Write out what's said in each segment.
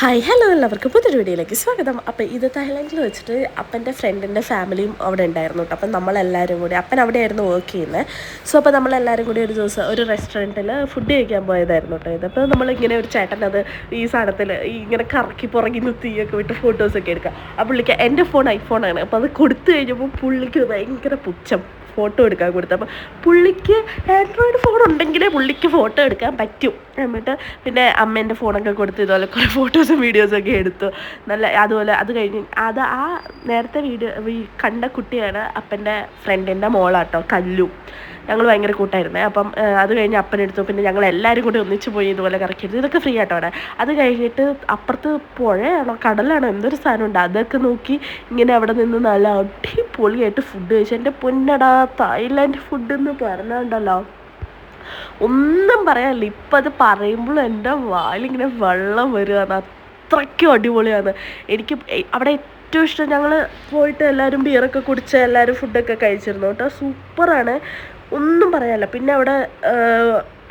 Hi hello എല്ലാവർക്കും പുതിയൊരു വീഡിയോയിലേക്ക് സ്വാഗതം. അപ്പോൾ ഇത് തായ്ലൻഡിൽ വെച്ചിട്ട് അപ്പൻ്റെ ഫ്രണ്ടിൻ്റെ ഫാമിലിയും അവിടെ ഉണ്ടായിരുന്നു കേട്ടോ. അപ്പം നമ്മളെല്ലാവരും കൂടി അപ്പൻ അവിടെയായിരുന്നു വർക്ക് ചെയ്യുന്നത്. സോ അപ്പോൾ നമ്മളെല്ലാവരും കൂടി ഒരു ദിവസം ഒരു റെസ്റ്റോറൻറ്റിൽ ഫുഡ് കഴിക്കാൻ പോയതായിരുന്നു കേട്ടോ. ഇത് അപ്പോൾ നമ്മളിങ്ങനെ ഒരു ചേട്ടൻ അത് ഈ സാധനത്തിൽ ഇങ്ങനെ കറക്കി പുറകിൽ നിന്ന് തീയൊക്കെ വിട്ട് ഫോട്ടോസൊക്കെ എടുക്കുക. ആ പുള്ളിക്ക് എൻ്റെ ഫോൺ ഐഫോണാണ്. അപ്പോൾ അത് കൊടുത്തു കഴിഞ്ഞപ്പോൾ പുള്ളിക്ക് ഭയങ്കര പുച്ഛം ഫോട്ടോ എടുക്കാൻ കൊടുത്തു. അപ്പം പുള്ളിക്ക് ആൻഡ്രോയിഡ് ഫോൺ ഉണ്ടെങ്കിലേ പുള്ളിക്ക് ഫോട്ടോ എടുക്കാൻ പറ്റും. എന്നിട്ട് പിന്നെ അമ്മേൻ്റെ ഫോണൊക്കെ കൊടുത്ത് ഇതുപോലെ കുറേ ഫോട്ടോസും വീഡിയോസൊക്കെ എടുത്തു. നല്ല അതുപോലെ അത് കഴിഞ്ഞ് ആ നേരത്തെ കണ്ട കുട്ടിയാണ് അപ്പൻ്റെ ഫ്രണ്ടിൻ്റെ മോളാട്ടോ, കല്ലു. ഞങ്ങൾ ഭയങ്കര കൂട്ടായിരുന്നേ. അപ്പം അത് കഴിഞ്ഞ് അപ്പനെടുത്തു. പിന്നെ ഞങ്ങൾ എല്ലാവരും കൂടി ഒന്നിച്ച് പോയി ഇതുപോലെ കറക്കിയെടുത്തു. ഇതൊക്കെ ഫ്രീ ആട്ടോ അവിടെ. അത് കഴിഞ്ഞിട്ട് അപ്പുറത്ത് പുഴയാണോ കടലാണോ എന്തൊരു സാധനമുണ്ട്, അതൊക്കെ നോക്കി ഇങ്ങനെ അവിടെ നിന്ന് നല്ല അടിപൊളിയായിട്ട് ഫുഡ് കഴിച്ചു. എൻ്റെ പൊന്നടാ, തായ്ലാൻഡ് ഫുഡ് എന്ന് പറഞ്ഞുണ്ടല്ലോ ഒന്നും പറയാനില്ല. ഇപ്പം അത് പറയുമ്പോൾ എൻ്റെ വായിലിങ്ങനെ വെള്ളം വരികയാണ്. അത്രയ്ക്കും അടിപൊളിയാണ്. എനിക്ക് അവിടെ ഏറ്റവും ഇഷ്ടം, ഞങ്ങൾ പോയിട്ട് എല്ലാവരും ബിയറൊക്കെ കുടിച്ച് എല്ലാവരും ഫുഡൊക്കെ കഴിച്ചിരുന്നു കേട്ടോ. സൂപ്പറാണ്, ഒന്നും പറയാനില്ല. പിന്നെ അവിടെ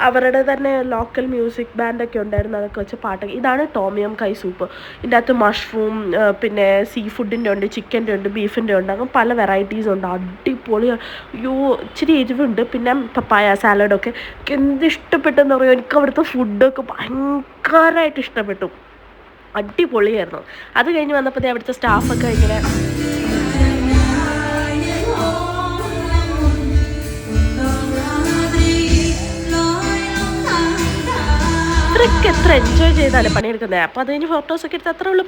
അവരുടെ തന്നെ ലോക്കൽ മ്യൂസിക് ബാൻഡൊക്കെ ഉണ്ടായിരുന്നു. അതൊക്കെ വെച്ച് പാട്ടൊക്കെ. ഇതാണ് ടോമിയം കൈ സൂപ്പ്. ഇതിൻ്റെ അകത്ത് മഷ്റൂം, പിന്നെ സീ ഫുഡിൻ്റെ ഉണ്ട്, ചിക്കൻ്റെ ഉണ്ട്, ബീഫിൻ്റെ ഉണ്ട്, അങ്ങനെ പല വെറൈറ്റീസ് ഉണ്ട്. അടിപൊളിയാണ്. അയ്യോ, ഇച്ചിരി എരിവുണ്ട്. പിന്നെ പപ്പായ സാലഡൊക്കെ എനിക്ക് എന്ത് ഇഷ്ടപ്പെട്ടെന്ന് പറയുമോ. എനിക്ക് അവിടുത്തെ ഫുഡൊക്കെ ഭയങ്കരമായിട്ട് ഇഷ്ടപ്പെട്ടു. അടിപൊളിയായിരുന്നു. അത് കഴിഞ്ഞ് വന്നപ്പോൾ അവിടുത്തെ സ്റ്റാഫൊക്കെ ഇങ്ങനെ ഇത്രയൊക്കെ എത്ര എൻജോയ് ചെയ്താലും പണിയെടുക്കുന്നത്. അപ്പോൾ അത് കഴിഞ്ഞ് ഫോട്ടോസൊക്കെ എടുത്ത് അത്ര ഉള്ളൂ.